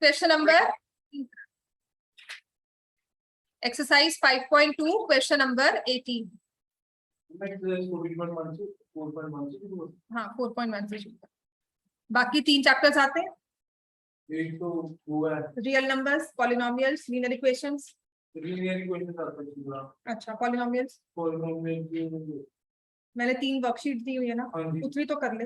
Question number exercise 5.2 question number 18। हाँ 4.1 से शुरू। बाकी 3 चैप्टर्स आते हैं। एक तो वो है real numbers, polynomials, linear equations. पूरा। अच्छा पॉलिनोमियल्स मैंने 3 वर्कशीट दी हुई है ना, उतनी तो कर ले,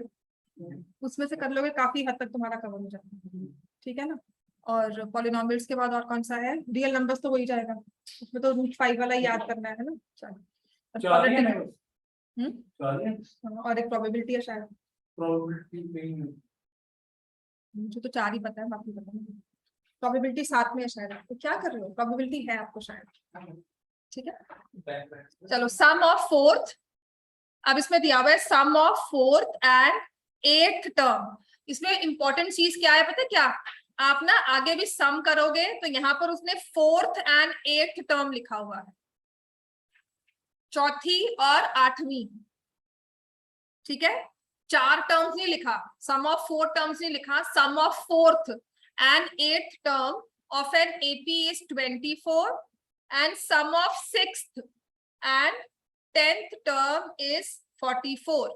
उसमें से कर लोगे काफी हद तक तुम्हारा कवर हो जाएगा, ठीक है ना। और पॉलिनोमियल्स के बाद और कौन सा है? रियल नंबर्स तो वही जाएगा, उसमें तो रूट 5 वाला याद करना है ना। और एक प्रोबेबिलिटी है शायद, मुझे तो 4 ही पता है, बाकी पता नहीं। प्रोबेबिलिटी साथ में है शायद, तो क्या कर रहे हो, प्रोबेबिलिटी है आपको शायद, ठीक है। चलो सम ऑफ फोर्थ, अब इसमें दिया हुआ है sum of fourth and 8th term. इसमें इंपॉर्टेंट चीज क्या है पता है क्या? आप ना आगे भी सम करोगे तो यहाँ पर उसने 4th एंड 8th टर्म लिखा हुआ है, चौथी और 8वीं, ठीक है। 4 टर्म्स नहीं लिखा, सम ऑफ 4 टर्म्स नहीं लिखा, sum of 4th and 8th term of an AP is 24 and sum of 6th and 10th term is 44।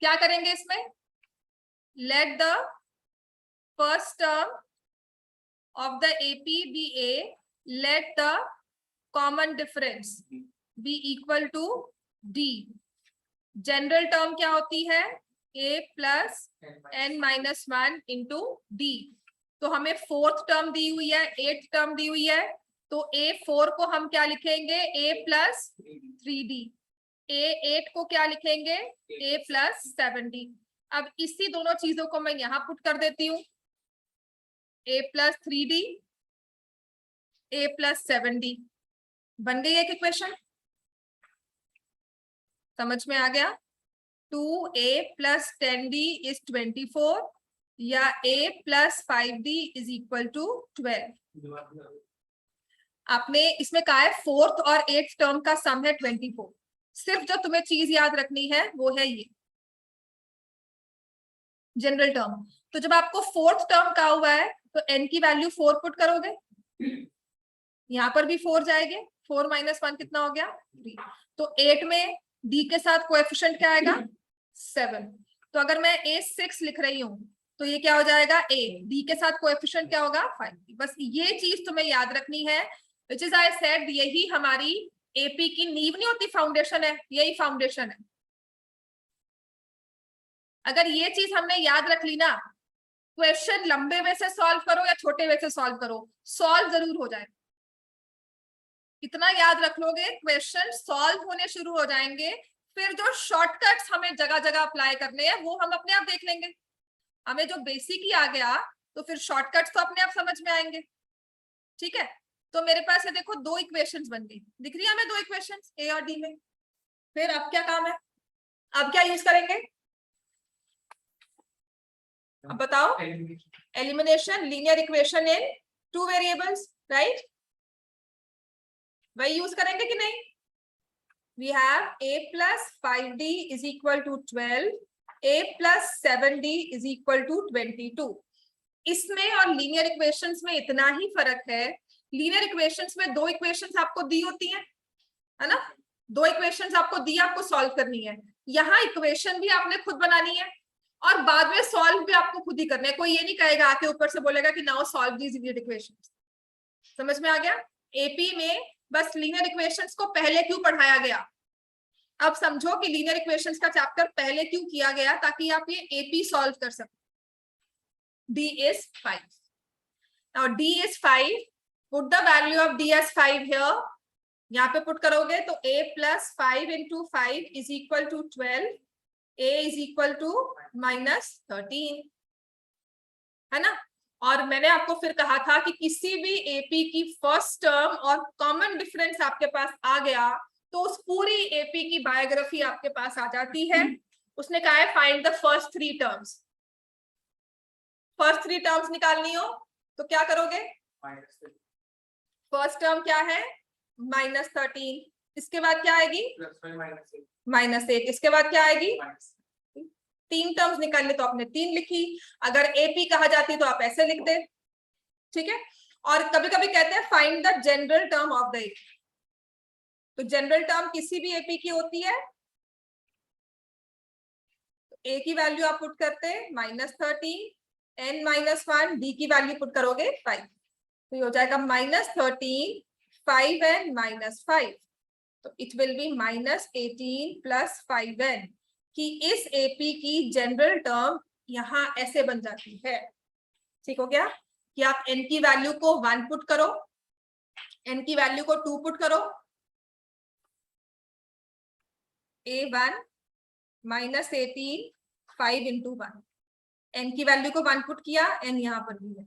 क्या करेंगे इसमें? Let the first term of the AP be A, let the common difference be equal to D. General term क्या होती है? a plus n minus 1 into D. तो हमें 4th term दी हुई है, 8th टर्म दी हुई है, तो a4 को हम क्या लिखेंगे? a plus 3d। a8 को क्या लिखेंगे? a plus 7d। अब इसी दोनों चीजों को मैं यहां पुट कर देती हूँ, a plus 3d, a plus 7d। बन गई एक इक्वेशन, समझ में आ गया? 2a प्लस 10d इज 24 या a plus 5d is equal to 12। आपने इसमें कहा है 4th और 8th टर्म का सम है 24। सिर्फ जो तुम्हें चीज याद रखनी है वो है ये जनरल टर्म। तो जब आपको 4th टर्म का हुआ है तो n की वैल्यू 4 पुट करोगे, यहां पर भी 4 जाएंगे, 4 माइनस 1 कितना हो गया? 3। तो 8 में d के साथ कोएफिशिएंट क्या आएगा? 7। तो अगर मैं a6 लिख रही हूं तो ये क्या हो जाएगा? a, d के साथ कोएफिशिएंट क्या होगा? 5। बस ये चीज तुम्हें याद रखनी है, विच इज आई सेड यही हमारी एपी की नींव नहीं होती, फाउंडेशन है, यही फाउंडेशन है। अगर ये चीज हमने याद रख ली ना, क्वेश्चन लंबे वे से सॉल्व करो या छोटे वे से सॉल्व करो, सॉल्व जरूर हो जाए। इतना याद रख लोगे, क्वेश्चन सॉल्व होने शुरू हो जाएंगे। फिर जो शॉर्टकट्स हमें जगह जगह अप्लाई करने हैं वो हम अपने आप देख लेंगे। हमें जो बेसिक ही आ गया तो फिर शॉर्टकट्स तो अपने आप समझ में आएंगे, ठीक है। तो मेरे पास है देखो 2 इक्वेशंस बन गई, दिख रही है हमें 2 इक्वेशंस ए और डी में। फिर अब क्या काम है? अब क्या यूज करेंगे? अब बताओ। Elimination, linear equation in 2 variables, right? वही यूज करेंगे कि नहीं? We have a plus 5d is equal to 12, a plus 7d is equal to 22। इसमें और लीनियर इक्वेशंस में इतना ही फर्क है, लीनियर इक्वेशंस में 2 इक्वेशंस आपको दी होती हैं, है ना? 2 इक्वेशंस आपको दी, आपको सॉल्व करनी है। यहाँ इक्वेशन भी आपने खुद बनानी है और बाद में सॉल्व भी आपको खुद ही करना है। कोई ये नहीं कहेगा आके ऊपर से बोलेगा कि now solve these linear equations. समझ में आ गया? एपी में बस लीनियर इक्वेशंस को पहले क्यों पढ़ाया गया, अब समझो कि लीनियर इक्वेशंस का चैप्टर पहले क्यों किया गया, ताकि आप ये एपी सॉल्व कर सको। d is 5। now d is 5, put the value of d as 5 here। यहाँ पे पुट करोगे तो a plus 5 into 5 is equal to 12, a is equal to minus 13, है ना। और मैंने आपको फिर कहा था कि किसी भी एपी की फर्स्ट टर्म और कॉमन डिफरेंस आपके पास आ गया तो उस पूरी एपी की बायोग्राफी आपके पास आ जाती है। उसने कहा है find the first 3 terms. First 3 terms निकालनी हो तो क्या करोगे? फर्स्ट टर्म क्या है? -13। इसके बाद क्या आएगी? -1। इसके बाद क्या आएगी? 3 टर्म्स निकालने तो आपने 3 लिखी, अगर एपी कहा जाती तो आप ऐसे लिख दे, ठीक है। और कभी कभी कहते हैं find the general term of the AP, तो जनरल टर्म किसी भी एपी की होती है, ए की वैल्यू आप पुट करते हैं -13, n -1, डी की वैल्यू पुट करोगे 5, तो ये हो जाएगा -13, 5n -5, तो इट विल बी -18 + 5n, कि इस एपी की जनरल टर्म यहां ऐसे बन जाती है। ठीक हो गया कि आप n की वैल्यू को 1 पुट करो, n की वैल्यू को 2 पुट करो, a1 -18, 5 × 1, n की वैल्यू को 1 पुट किया, n यहां पर भी है,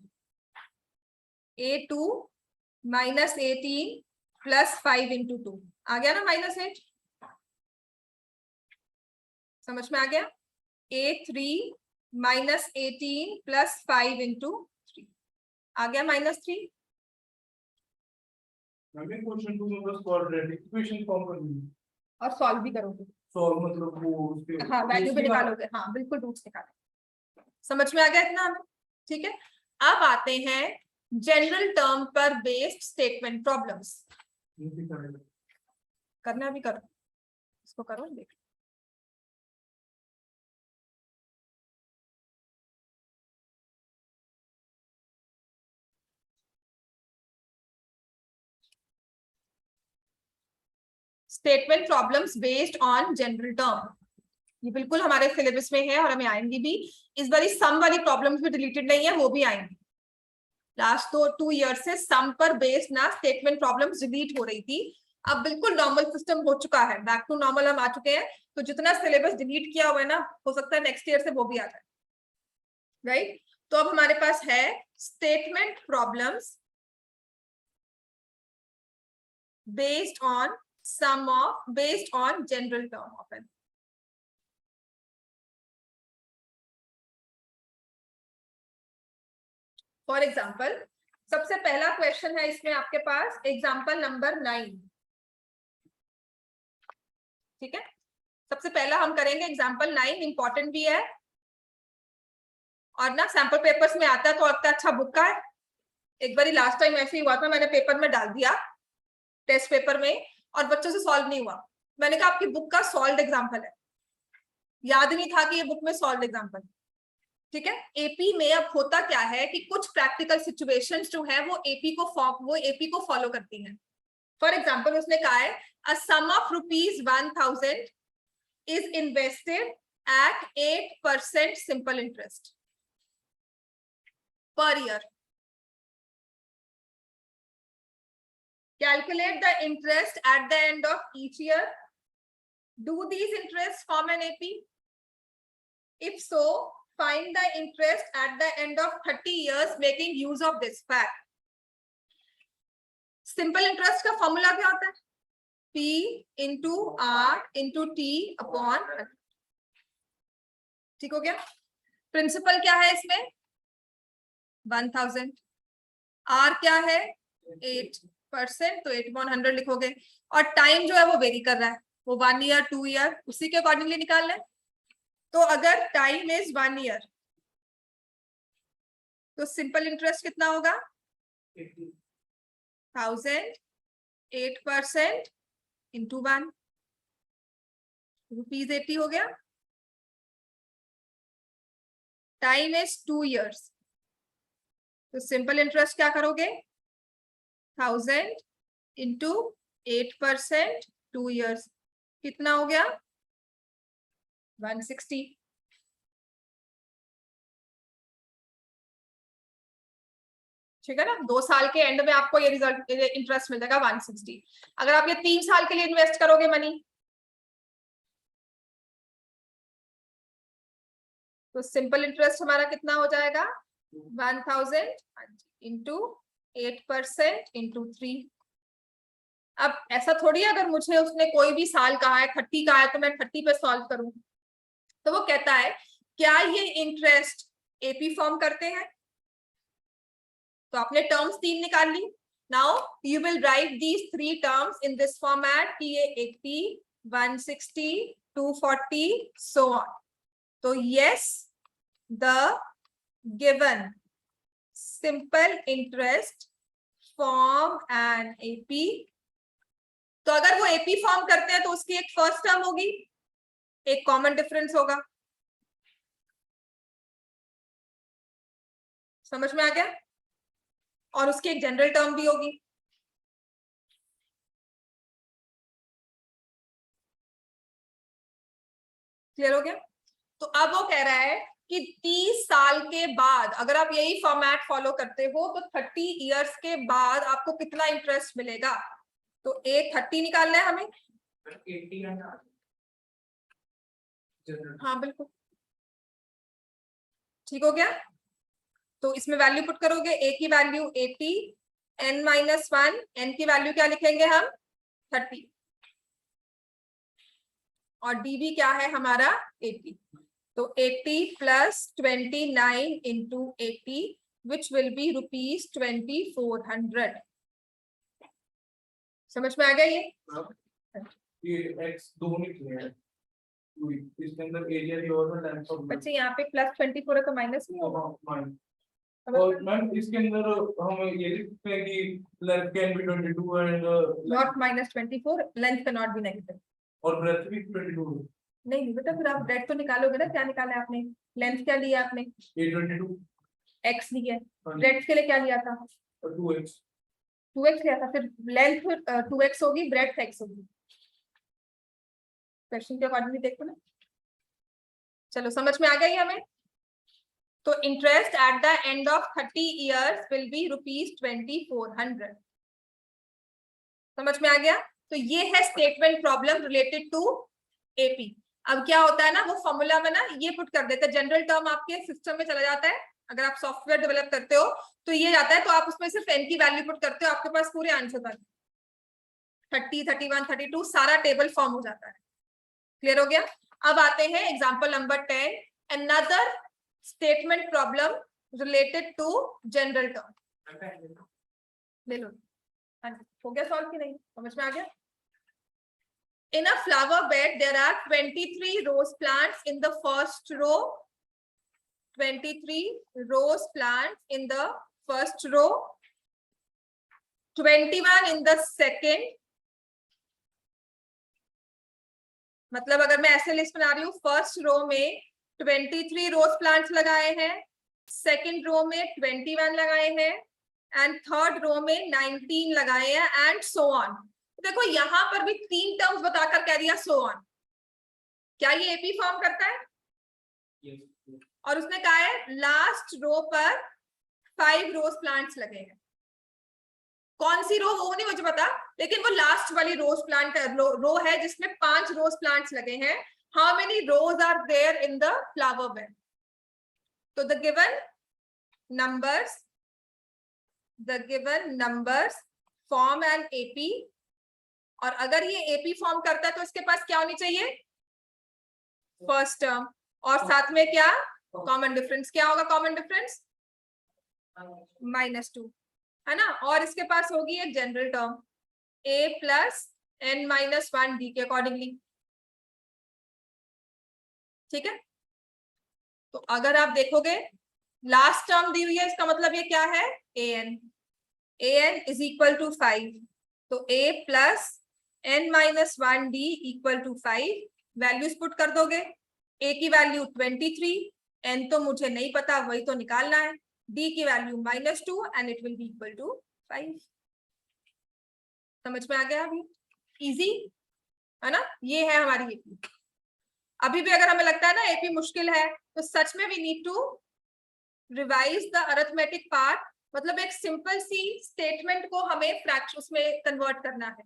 a2 -18 + 5 × 2 आ गया ना -8, समझ में आ गया। a3 -18 + 5 × 3 आ गया -3। मैंने क्वेश्चन 2 में बस क्वाड्रेटिक इक्वेशन फॉर्म करनी है, और सॉल्व भी करोगे, सॉल्व मतलब वो उसके हाँ वैल्यू भी निकालोगे, हाँ बिल्कुल रूट्स निकालोगे। समझ में आ गया इतना हमें, ठीक है। अब आते हैं जनरल टर्म पर बेस्ड स्टेटमेंट प्रॉब्लम्स। करना भी करो, इसको करो, देखो statement problems based on general term, ये बिल्कुल हमारे सिलेबस में है और हमें आएंगी भी। इस बार सम वाली प्रॉब्लम्स भी डिलीटेड नहीं है, वो भी आएंगी। लास्ट 2 ईयर से सम पर बेस्ड ना स्टेटमेंट प्रॉब्लम्स डिलीट हो रही थी, अब बिल्कुल नॉर्मल सिस्टम हो चुका है, बैक टू नॉर्मल हम आ चुके हैं। तो जितना सिलेबस डिलीट किया हुआ है ना, हो सकता है नेक्स्ट ईयर से वो भी आ जाए, राइट। तो अब हमारे पास है statement problems based on sum of, based on general term of n. For example सबसे पहला क्वेश्चन है इसमें आपके पास एग्जाम्पल नंबर 9, ठीक है। सबसे पहला हम करेंगे एग्जाम्पल 9, इंपॉर्टेंट भी है और ना सैंपल पेपर्स में आता है तो लगता है अच्छा बुक का है। एक बार लास्ट टाइम ऐसे ही हुआ था, मैंने पेपर में डाल दिया टेस्ट पेपर में और बच्चों से सॉल्व नहीं हुआ। मैंने कहा आपकी बुक का सॉल्व एग्जाम्पल है, याद नहीं था कि ये बुक में सॉल्व एग्जाम्पल, ठीक है। एपी में अब होता क्या है कि कुछ प्रैक्टिकल सिचुएशंस जो है वो एपी को फॉलो करती हैं। फॉर एग्जाम्पल उसने कहा है a sum of ₹1000 is invested at 8% simple interest per year. Calculate the interest at the end of each year. Do these interests form an AP? If so, find the interest at the end of 30 years making use of this fact. Simple interest का formula क्या होता है? P into R into T upon 30. ठीक हो गया। Principal क्या है इसमें? 1000। R क्या है? 8%, तो 8/100 लिखोगे। और टाइम जो है वो वेरी कर रहा है, वो 1 ईयर 2 ईयर उसी के अकॉर्डिंगली निकाल लें। तो अगर टाइम इज 1 ईयर तो सिंपल इंटरेस्ट कितना होगा? 1000, 8% इंटू 1, ₹80 हो गया। टाइम इज 2 ईयर्स, तो सिंपल इंटरेस्ट क्या करोगे? 1000 इंटू 8%, 2 ईयर्स, कितना हो गया? 160। ठीक है ना, 2 साल के एंड में आपको ये रिजल्ट इंटरेस्ट मिल जाएगा 160। अगर आप ये 3 साल के लिए इन्वेस्ट करोगे मनी तो सिंपल इंटरेस्ट हमारा कितना हो जाएगा? 1000 इंटू 8% इंटू 3। अब ऐसा थोड़ी अगर मुझे उसने कोई भी साल कहा है 30 का है तो मैं 30 पे सॉल्व करूं, तो वो कहता है क्या ये इंटरेस्ट एपी फॉर्म करते हैं? तो आपने टर्म्स 3 निकाल ली। Now you will write these 3 terms in this format कि ये 80, 160, 240 सो ऑन। तो yes, the given simple interest form an AP. तो अगर वो AP फॉर्म करते हैं तो उसकी एक फर्स्ट टर्म होगी, एक कॉमन डिफरेंस होगा। समझ में आ गया? और उसकी एक जनरल टर्म भी होगी। क्लियर हो गया? तो अब वो कह रहा है कि 30 साल के बाद अगर आप यही फॉर्मेट फॉलो करते हो तो 30 इयर्स के बाद आपको कितना इंटरेस्ट मिलेगा। तो ए 30 निकालना है हमें। 80 है ना? हाँ बिल्कुल ठीक हो गया। तो इसमें वैल्यू पुट करोगे, ए की वैल्यू 80, n-1, n की वैल्यू क्या लिखेंगे हम 30, और dv क्या है हमारा 80। तो 80 plus 29 into 80 which will be ₹2400। समझ में आ गया ये x दो निकले हैं, इसके अंदर एरिया भी और लेंथ और बच्चे यहाँ पे प्लस 24 है तो माइनस नहीं होगा। और मैम इसके अंदर हम ये लिख सकते हैं कि length can be 22 and not -24, length can not be negative. और ब्रेथ भी 22 नहीं बेटा, फिर आप ब्रेथ तो निकालोगे ना। क्या निकाला है आपने? लेंथ क्या लिया आपने? 22 x लिया है। ब्रेथ के लिए क्या लिया था? और 2x 2x लिया था। फिर लेंथ 2x होगी, ब्रेथ x होगी। क्वेश्चन के अकॉर्डिंगली देखो ना। चलो समझ में आ गई हमें। तो interest at the end of 30 years will be ₹2400। समझ में आ गया? तो ये है statement problem related to AP. अब क्या होता है ना, वो फॉर्मूला में ना ये पुट कर देते हैं, जनरल टर्म आपके सिस्टम में चला जाता है। अगर आप सॉफ्टवेयर डेवलप करते हो तो ये जाता है, तो आप उसमें सिर्फ n की वैल्यू पुट करते हो, आपके पास पूरे आंसर बन 30, 31, 32 सारा टेबल फॉर्म हो जाता है। क्लियर हो गया? अब आते हैं example number 10, another statement problem related to general term. ले लो। हो गया सॉल्व कि नहीं? समझ में आ गया? In a flower bed, there are 23 rose plants in the first row. 23 rose plants in the first row. 21 in the second. मतलब अगर मैं ऐसे लिस्ट बना रही हूँ, फर्स्ट रो में 23 रोज प्लांट्स लगाए हैं, सेकंड रो में 21 लगाए हैं, एंड थर्ड रो में 19 लगाए हैं, एंड सो ऑन। देखो यहां पर भी 3 टर्म्स बताकर कह दिया सो ऑन। क्या ये एपी फॉर्म करता है? और उसने कहा है लास्ट रो पर 5 रोज प्लांट्स लगे हैं। कौन सी रो वो नहीं मुझे पता, लेकिन वो लास्ट वाली रोज प्लांट रो है जिसमें 5 रोज प्लांट्स लगे हैं। How many rose are there in the flower bed? तो the given numbers form an AP. और अगर ये एपी फॉर्म करता है तो इसके पास क्या होनी चाहिए? फर्स्ट टर्म, और साथ में क्या? Common difference. क्या होगा कॉमन डिफरेंस? -2 है ना। और इसके पास होगी एक general term a plus n-1 d के अकॉर्डिंगली। ठीक है? तो अगर आप देखोगे लास्ट टर्म दी हुई है, इसका मतलब ये क्या है? an is equal to 5। तो a plus n-1 d equal to 5। Values put कर दोगे। a की वैल्यू 23, n तो मुझे नहीं पता, वही तो निकालना है। d की value -2 and it will be equal to 5। समझ में आ गया? अभी इजी है ना। ये है हमारी एपी। अभी भी अगर हमें लगता है ना एपी मुश्किल है, तो सच में we need to revise the arithmetic part. मतलब एक सिंपल सी स्टेटमेंट को हमें फ्रैक्शन उसमें कन्वर्ट करना है,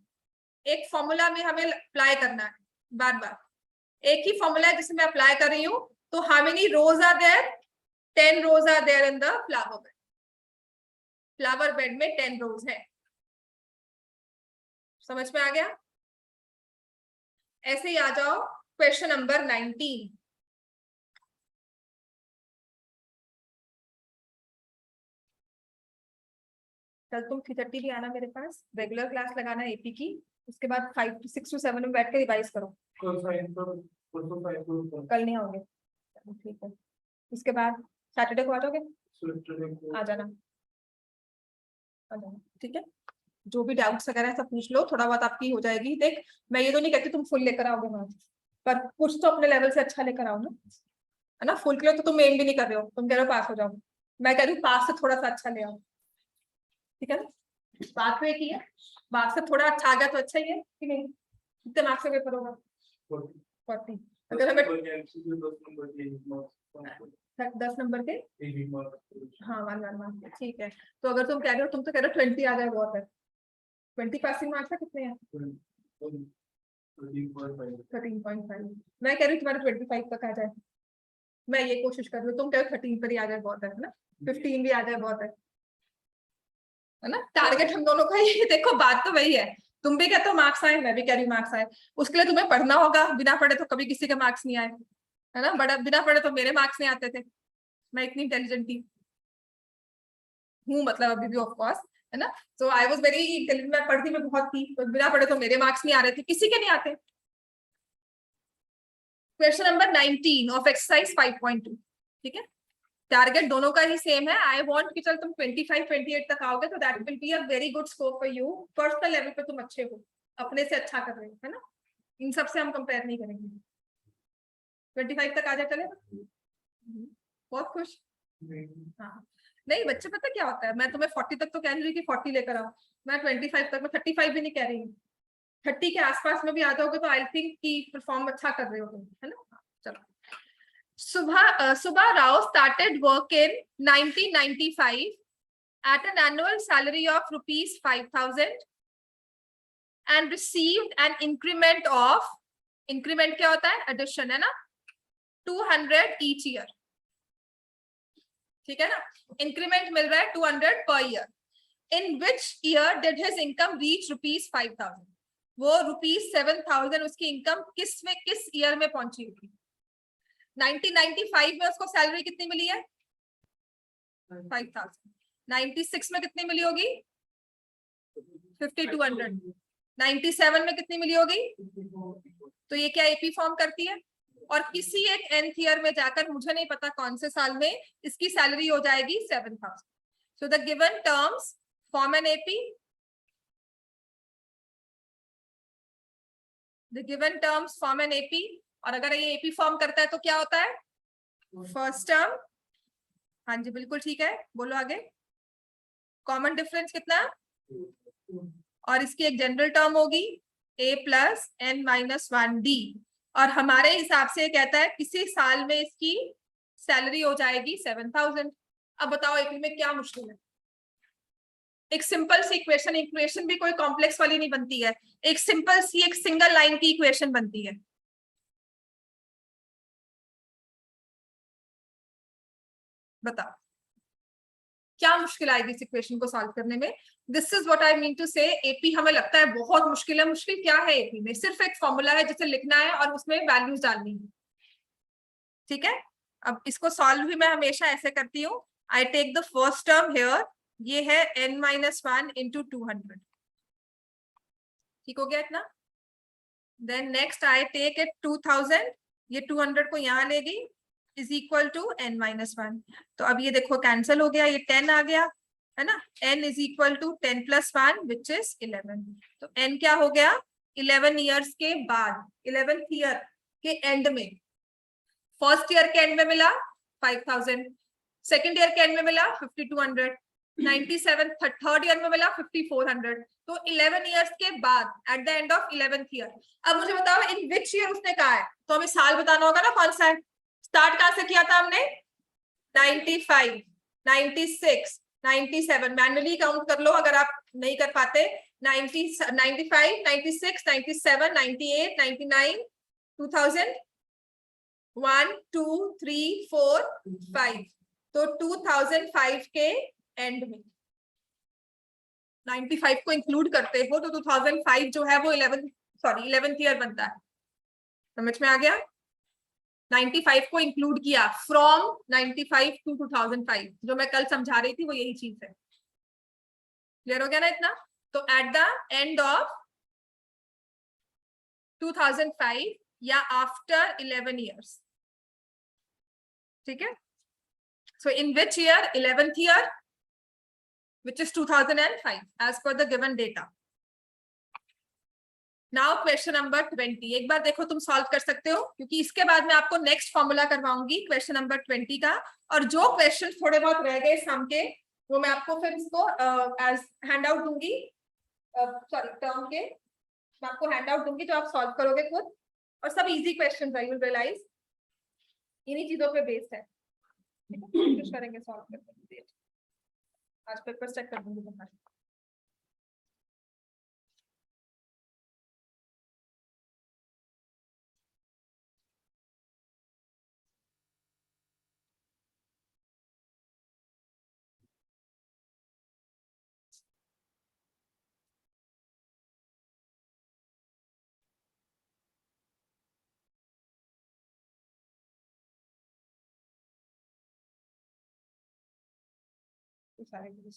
एक फॉर्मूला में हमें अप्लाई करना है बार बार। एक ही फॉर्मूला है जिसे मैं अप्लाई कर रही हूँ। तो how many rose are there? 10 rose are there in the flower bed. Flower bed में 10 रोज है। समझ में आ गया? ऐसे ही आ जाओ क्वेश्चन नंबर 19। कल तुम 3:30 भी आना मेरे पास, रेगुलर क्लास लगाना एपी की। उसके बाद 6 to 7 में बैठ के रिवाइज करो। कल नहीं आओगे? ठीक है, इसके बाद सैटरडे को आ जाओगे? आ जाना, आ जाना, ठीक है। जो भी डाउट्स वगैरह सब पूछ लो, थोड़ा बहुत आपकी हो जाएगी। देख, मैं ये तो नहीं कहती तुम फुल लेकर आओगे मार्क्स, पर कुछ तो अपने लेवल से अच्छा लेकर आओ ना, है ना। फुल के लिए तो तुम एम भी नहीं कर रहे हो, तुम कह रहे हो पास हो जाओ, मैं कह रही हूँ पास से थोड़ा सा अच्छा ले आओ, ठीक है ना। बात तो एक ही है, बात से थोड़ा अच्छा आ गया तो अच्छा ही है कि नहीं। कितने मार्क्स का पेपर होगा? 40। अगर हमें 10 नंबर के, हाँ 1 ठीक है। तो अगर तुम कह रहे हो, तुम तो कह रहे हो 20 आ जाए बहुत है, 20 पासिंग मार्क्स है कितने हैं? 13.5। मैं कह रही हूँ तुम्हारे 25 तक आ जाए, मैं ये कोशिश कर रही हूँ। तुम कह रहे हो 13 पर ही आ जाए बहुत है ना, 15 भी आ जाए बहुत है ना। टारगेट हम दोनों का ही देखो, बात तो वही है। तुम भी कहते हो मार्क्स आए, मैं भी कह रही हूँ मार्क्स आए। उसके लिए तुम्हें पढ़ना होगा, बिना पढ़े तो कभी किसी के मार्क्स नहीं आए, है ना। बड़ा बिना पढ़े तो मेरे मार्क्स नहीं आते थे, मैं इतनी इंटेलिजेंट थी हूँ, मतलब अभी भी ऑफ कोर्स, है ना। सो आई वाज वेरी इंटेलिजेंट, मैं पढ़ती में बहुत थी, तो बिना पढ़े तो मेरे मार्क्स नहीं आ रहे थे, किसी के नहीं आते। क्वेश्चन नंबर 19 ऑफ एक्सरसाइज 5.2, ठीक है। टारगेट दोनों का ही सेम है। आई वांट कि चल तुम 25-28 तक आओगे तो that will be a very good scope for you. Personal level पे तुम अच्छे हो, अपने से अच्छा कर रहे हो, है ना। इन सब से हम कंपेयर नहीं करेंगे। 25 तक आ जाए चलेगा? बहुत खुश। हाँ, नहीं बच्चे, पता क्या होता है, मैं तुम्हें 40 तक तो कह नहीं रही कि 40 लेकर आओ, मैं 25 तक, मैं 35 भी नहीं कह रही हूँ। 30 के आसपास में भी आ जाओगे तो आई थिंक कि परफॉर्म अच्छा कर रहे हो तुम, है ना। चलो, Subha Rao started work in 1995 at an annual salary of rupees 5,000 and received an increment of, increment क्या होता है? Addition, है ना, 200 each year, ठीक है ना। इंक्रीमेंट मिल रहा है 200 per year. In which year did his income reach rupees 5,000? वो rupees 7,000 उसकी इनकम किस ईयर में पहुंची होगी? 1995 में उसको सैलरी कितनी मिली है? 5,000। 96 में कितनी मिली होगी? 5,200। 97 में कितनी मिली होगी? तो ये क्या एपी फॉर्म करती है, और किसी एक nth ईयर में जाकर, मुझे नहीं पता कौन से साल में, इसकी सैलरी हो जाएगी 7,000। So the given terms form an AP, the given terms form an AP. और अगर ये एपी फॉर्म करता है तो क्या होता है? फर्स्ट टर्म, हाँ जी बिल्कुल ठीक है, बोलो आगे। कॉमन डिफरेंस कितना? और इसकी एक जनरल टर्म होगी a plus n minus 1d, और हमारे हिसाब से कहता है किसी साल में इसकी सैलरी हो जाएगी 7,000। अब बताओ एपी में क्या मुश्किल है? एक सिंपल सी इक्वेशन, इक्वेशन भी कोई कॉम्प्लेक्स वाली नहीं बनती है, एक सिंपल सी एक सिंगल लाइन की इक्वेशन बनती है। बताओ क्या मुश्किल आएगी इस इक्वेशन को सॉल्व करने में? This is what I mean to say, AP हमें लगता है बहुत मुश्किल है। मुश्किल क्या है एपी में? सिर्फ एक फॉर्मूला है जिसे लिखना है और उसमें वैल्यूज डालनी है, ठीक है। अब इसको सॉल्व भी मैं हमेशा ऐसे करती हूँ, I take the first term here, ये है n-1 इंटू 200, ठीक हो गया इतना। Then next I take it 2,000, ये 200 को यहाँ लेगी, इज इक्वल टू n-1। तो अब ये देखो कैंसिल हो गया, ये 10 आ गया, है ना। n is equal to 10 plus 1 which is 11। तो n क्या हो गया? 11 ईयर्स के बाद, 11th ईयर के एंड में, फर्स्ट ईयर के एंड में मिला 5,000, सेकेंड ईयर के एंड में मिला 5,200, 97 थर्ड ईयर में मिला 5,400। तो 11 ईयर्स के बाद, eight the end of 11th year. अब मुझे बताओ इन विच ईयर उसने कहा है, तो हमें साल बताना होगा ना कौन सा है। स्टार्ट कहां से किया था हमने? 95, 96, 97, मैन्युअली काउंट कर लो अगर आप नहीं कर पाते। 90, 95, 96, 97, 98, 99, 2000, 1, 2, 3, 4, 5। तो 2005 के एंड में 95 को इंक्लूड करते हो तो 2005 जो है वो 11th ईयर बनता है। समझ में आ गया? 95 को इंक्लूड किया, फ्रॉम 95 टू 2005, जो मैं कल समझा रही थी वो यही चीज है। क्लियर हो गया ना इतना? तो एट द एंड ऑफ 2005 या आफ्टर 11 ईयर्स, ठीक है. So in which year? 11th year, which is 2005 as per the given data. Now question number 20. एक बार देखो तुम सॉल्व कर सकते हो, क्योंकि इसके बाद मैं आपको नेक्स्ट फॉर्मूला करवाऊंगी क्वेश्चन नंबर 20 का. और जो क्वेश्चन थोड़े बहुत रह गए सम के, वो मैं आपको फिर इसको एज हैंड आउट दूंगी, सॉरी टर्म के मैं आपको हैंड आउट दूंगी, जो आप सॉल्व करोगे खुद. और सब इजी क्वेश्चन है, यू विल रियलाइज इन्हीं चीजों पे बेस्ड है. कोशिश करेंगे सॉल्व करने की. आज पेपर चेक कर दूंगी तुम्हारे. सारे जो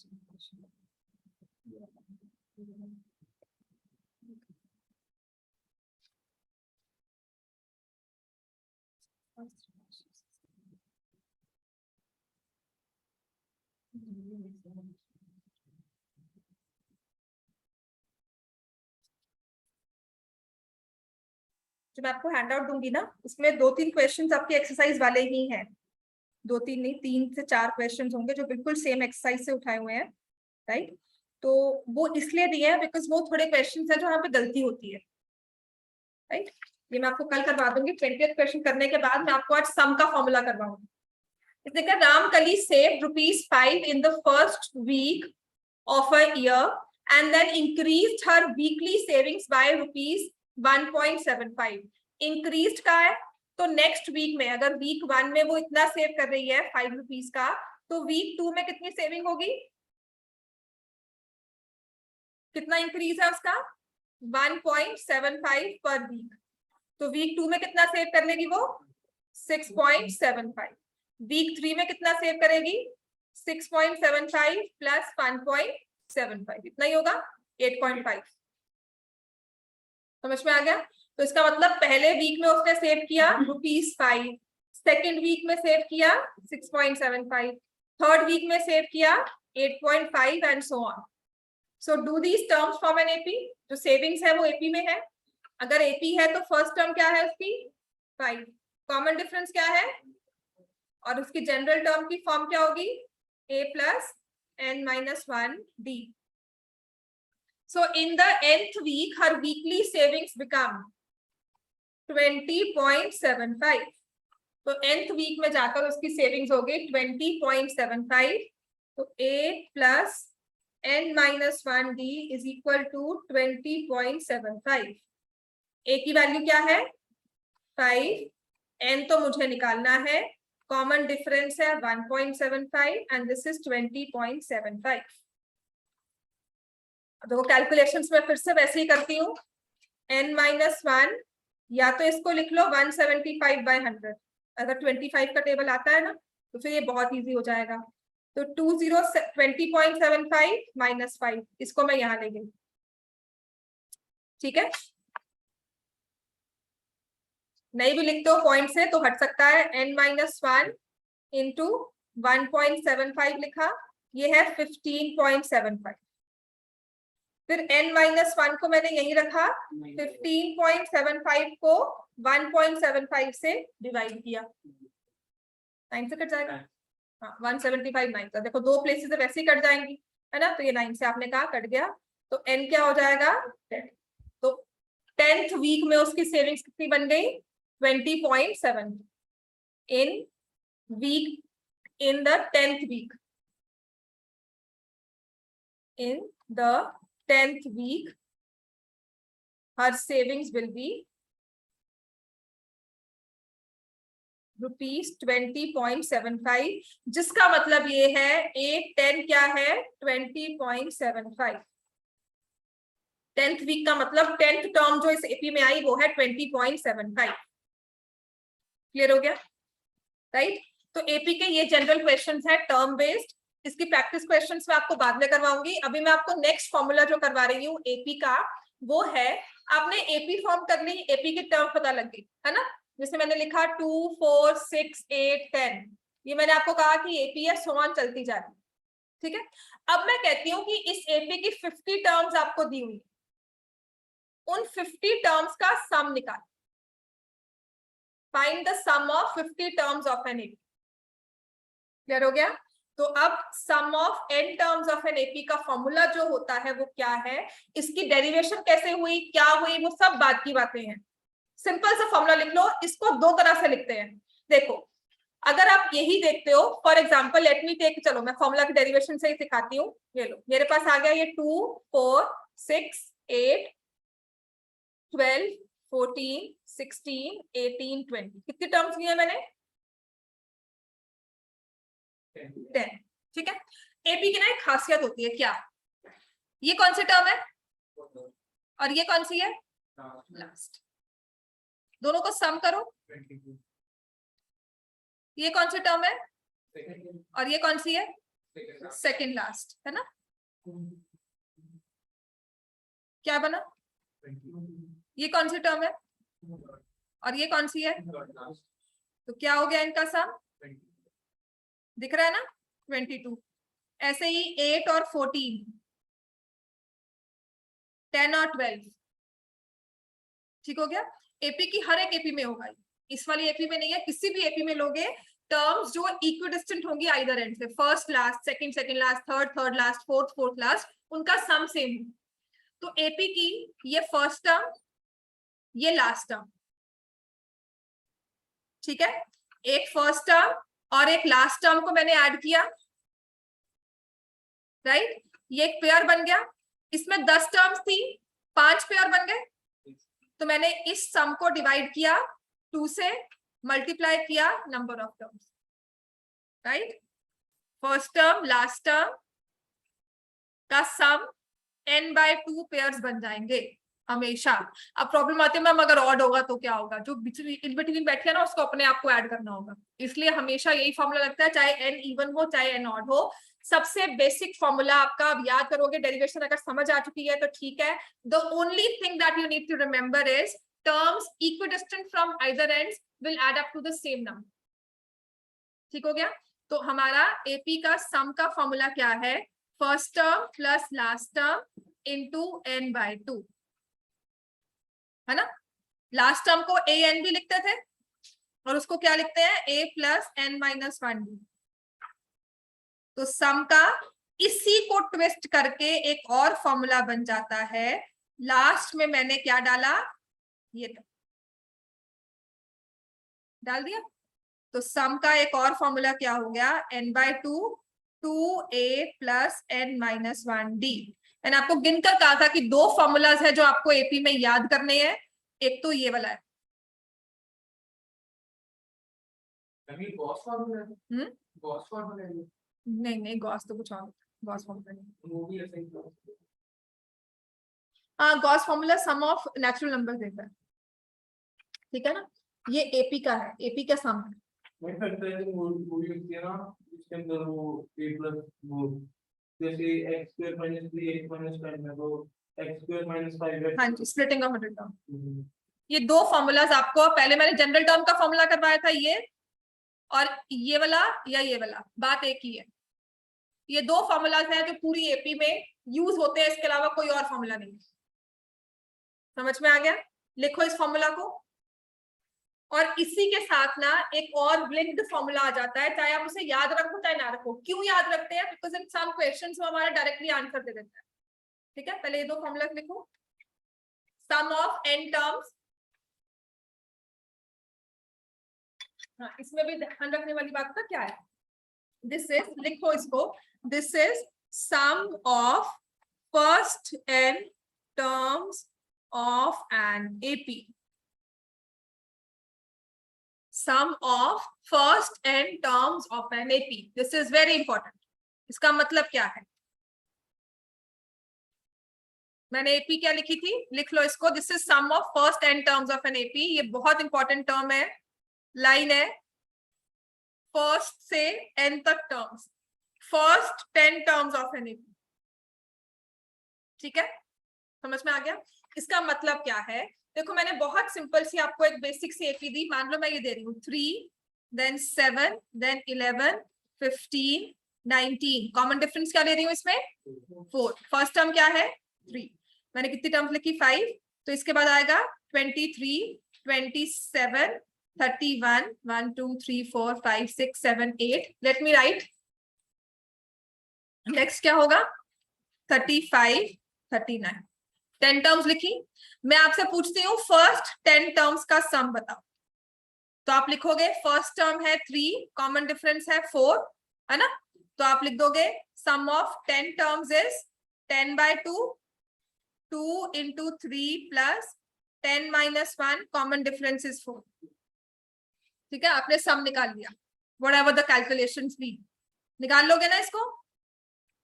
मैं आपको हैंड आउट दूंगी ना, उसमें 2-3 क्वेश्चंस आपके एक्सरसाइज वाले ही हैं. 2-3 नहीं, 3 से 4 क्वेश्चंस होंगे जो बिल्कुल सेम एक्सरसाइज से उठाए हुए हैं. राइट. तो वो इसलिए दिए हैं बिकॉज वो थोड़े क्वेश्चंस हैं जो यहाँ पे गलती होती है. राइट. ये मैं आपको कल करवा दूंगी. 20th क्वेश्चन करने के बाद मैं आपको आज सम का फॉर्मूला करवाऊंगी. देखिए, Ramkali saved ₹5 in the first week of a year and then increased her weekly savings by ₹1.75. Increased का है, तो नेक्स्ट वीक में अगर वीक 1 में वो इतना सेव कर रही है ₹5 का, तो वीक 2 में कितनी सेविंग होगी? कितना इंक्रीज है उसका? 1.75 पर वीक. तो वीक 2 में कितना सेव कर लेगी वो? 6.75. वीक 3 में कितना सेव करेगी? 6.75 प्लस 1.75, इतना ही होगा, 8.5. समझ में आ गया? तो इसका मतलब पहले वीक में उसने सेव किया ₹5, सेकेंड वीक में सेव किया 6.75, थर्ड वीक में सेव किया 8.5 and so on. So do these terms form an AP. जो सेविंग्स है वो एपी में है. अगर एपी है तो फर्स्ट टर्म क्या है उसकी? 5. कॉमन डिफरेंस क्या है? और उसकी जनरल टर्म की फॉर्म क्या होगी? a plus n-1d. So in the nth week, her weekly savings become 20.75. तो nth वीक में जाकर उसकी सेविंग्स हो गई 20.75. तो a plus n-1d is equal to 20.75. a की वैल्यू क्या है? 5. n तो मुझे निकालना है, कॉमन डिफरेंस है 1.75 एंड दिस इज 20.75. देखो कैलकुलेशंस में फिर से वैसे ही करती हूँ. n-1 या तो इसको लिख लो 175/100. अगर 25 का टेबल आता है ना, तो फिर ये बहुत इजी हो जाएगा. तो 20.75 माइनस 5, इसको मैं यहाँ ले गई. ठीक है. नहीं भी लिखते हो पॉइंट से तो हट सकता है. n-1 इंटू 1.75 लिखा, ये है 15.75. फिर n-1 को मैंने यही रखा, 15.75 को 1.75 से डिवाइड किया. 9 से कट जाएगा. हाँ, 175 9 का. देखो 2 प्लेसेस वैसे ही कट जाएंगी, है ना. तो ये 9 से आपने कहा कट गया, तो n क्या हो जाएगा? 10. तो 10th वीक में उसकी सेविंग्स कितनी बन गई? 20.7 in the 10th week. In the 10th week, her savings will be ₹20.75, जिसका मतलब ये है 8-10 क्या है? 20.75. 10th वीक का मतलब 10th टर्म जो इस एपी में आई वो है 20.75. क्लियर हो गया? राइट. तो एपी के ये जनरल क्वेश्चंस है टर्म बेस्ड. इसकी प्रैक्टिस क्वेश्चंस मैं आपको बाद में करवाऊंगी. अभी मैं आपको नेक्स्ट फॉर्मूला जो करवा रही हूँ एपी का, वो है, आपने एपी फॉर्म कर ली, एपी की टर्म पता लग गई, है ना. जैसे मैंने लिखा 2, 4, 6, 8, 10. ये मैंने आपको कहा कि एपी है, सो ऑन चलती जा रही है, ठीक है। अब मैं कहती हूँ कि इस एपी की 50 टर्म्स आपको दी हुई, उन 50 टर्म्स का सम निकाल, find the sum of 50 terms of an AP. Clear हो गया? तो अब sum of n terms of an AP का फॉर्मूला जो होता है वो क्या है, इसकी डेरिवेशन कैसे हुई, क्या हुई, वो सब बात की बातें हैं। सिंपल सा फॉर्मूला लिख लो, इसको दो तरह से लिखते हैं। देखो, अगर आप यही देखते हो, for example let me take, चलो मैं फॉर्मूला की डेरिवेशन से ही सिखाती हूँ। ये लो, मेरे पास आ गया ये 2 4 6 8 12 14 16 18 20, कितनी टर्म्स लिए मैंने? 10, ठीक है। एपी की ना एक खासियत होती है, क्या? ये कौन सी टर्म है और ये कौन सी है? लास्ट। दोनों को सम करो, ये कौन सी टर्म है और ये कौन सी है? सेकंड लास्ट, है ना? क्या बना? ये कौन सी टर्म है और ये कौन सी है? तो क्या हो गया इनका सम? दिख रहा है ना, 22। ऐसे ही 8 और 14, 10 और 12, ठीक हो गया। एपी की हर एक एपी में होगा, इस वाली एपी में नहीं है, किसी भी एपी में लोगे टर्म्स जो इक्विडिस्टेंट होंगी आइदर एंड से, first last, second second last, third third last, fourth fourth last, उनका सम सेम है। तो एपी की ये फर्स्ट टर्म, ये लास्ट टर्म, ठीक है। एक फर्स्ट टर्म और एक लास्ट टर्म को मैंने ऐड किया, राइट, ये एक पेयर बन गया। इसमें 10 टर्म्स थी, 5 पेयर बन गए। तो मैंने इस सम को डिवाइड किया 2 से, मल्टीप्लाई किया number of terms, right. First term last term का सम n/2 पेयर्स बन जाएंगे हमेशा। अब प्रॉब्लम आती है मैम अगर ऑड होगा तो क्या होगा? जो इन बिटवीन बैठे है ना, उसको अपने आप को ऐड करना होगा। इसलिए हमेशा यही फॉर्मूला लगता है, चाहे n इवन हो चाहे n ऑड हो। सबसे बेसिक फॉर्मूला आपका, आप याद करोगे, डेरिवेशन अगर समझ आ चुकी है तो ठीक है। The only thing that you need to remember is terms equidistant from either ends will add up to the same number, ठीक हो गया। तो हमारा एपी का सम का फॉर्मूला क्या है? First term plus last term into n/2, है ना। लास्ट टर्म को a n भी लिखते थे और उसको क्या लिखते हैं? a plus n-1d। तो सम का इसी को ट्विस्ट करके एक और फॉर्मूला बन जाता है। लास्ट में मैंने क्या डाला? ये डाल दिया। तो सम का एक और फॉर्मूला क्या हो गया? n/2 2a plus n-1d। मैंने आपको गिनकर कहा था कि 2 फॉर्मूलाज है जो आपको एपी में याद करने हैं। एक तो ये वाला है, गॉस फॉर्मूला है। गॉस फॉर्मूला है। नहीं गॉस तो कुछ और, गॉस फॉर्मूला नहीं। वो भी ऐसे ही। हाँ, Gauss formula some of natural number देता है, ठीक है ना। ये एपी का है, एपी का सम है। मैं करता है वो होती है ना, इसके अंदर वो a प्लस वो, जैसे x² - 3 x - 5 है, तो x² - 5 है। हाँ जी, स्प्लिटिंग ऑफ मिडिल टर्म। ये 2 फॉर्मूलाज आपको, पहले मैंने जनरल टर्म का फॉर्मूला करवाया था ये, और ये वाला या ये वाला, बात एक ही है। ये 2 फॉर्मूलाज हैं जो पूरी एपी में यूज होते हैं, इसके अलावा कोई और फॉर्मूला नहीं। समझ में आ गया? लिखो इस फॉर्मूला को। और इसी के साथ ना एक और लिंक्ड फॉर्मूला आ जाता है, चाहे आप उसे याद रखो चाहे ना रखो। क्यों याद रखते हैं? बिकॉज इन सम क्वेश्चंस में हमारा डायरेक्टली आंसर दे देता है, ठीक है। पहले ये 2 फॉर्मूला लिखो। सम ऑफ n टर्म्स, हाँ, इसमें भी ध्यान रखने वाली बात का क्या है? दिस इज, लिखो इसको, this is sum of first n terms of an AP। sum of first n terms of an AP. This is very important. इसका मतलब क्या है? मैंने AP क्या लिखी थी? लिख लो इसको। This is sum of first n terms of an AP. ये बहुत इंपॉर्टेंट टर्म है, लाइन है, फर्स्ट से n तक terms, first 10 terms of an AP, ठीक है। समझ में आ गया? इसका मतलब क्या है? देखो, मैंने बहुत सिंपल सी आपको एक बेसिक सी एपी दी। मान लो मैं ये दे रही हूँ 3 then 7, then 11, 15, 19. कॉमन डिफरेंस क्या ले रही हूँ इसमें? 4. फर्स्ट टर्म क्या है? 3. मैंने कितनी टर्म्स लिखी? 5. तो इसके बाद आएगा 23, 27, 31, 1, 2, 3, 4, 5, 6, 7, 8. Let me right. नेक्स्ट क्या होगा? 35, 39. 10 टर्म्स लिखी. मैं आपसे पूछती हूँ फर्स्ट 10 टर्म्स का सम बताओ. तो आप लिखोगे फर्स्ट टर्म है 3, कॉमन डिफरेंस है 4, है ना? तो आप लिख दोगे sum of 10 terms is 10/2, 2 into 3 plus 10 minus 1, common difference is 4. ठीक है, आपने सम निकाल लिया. whatever the calculations be, निकाल लोगे ना इसको?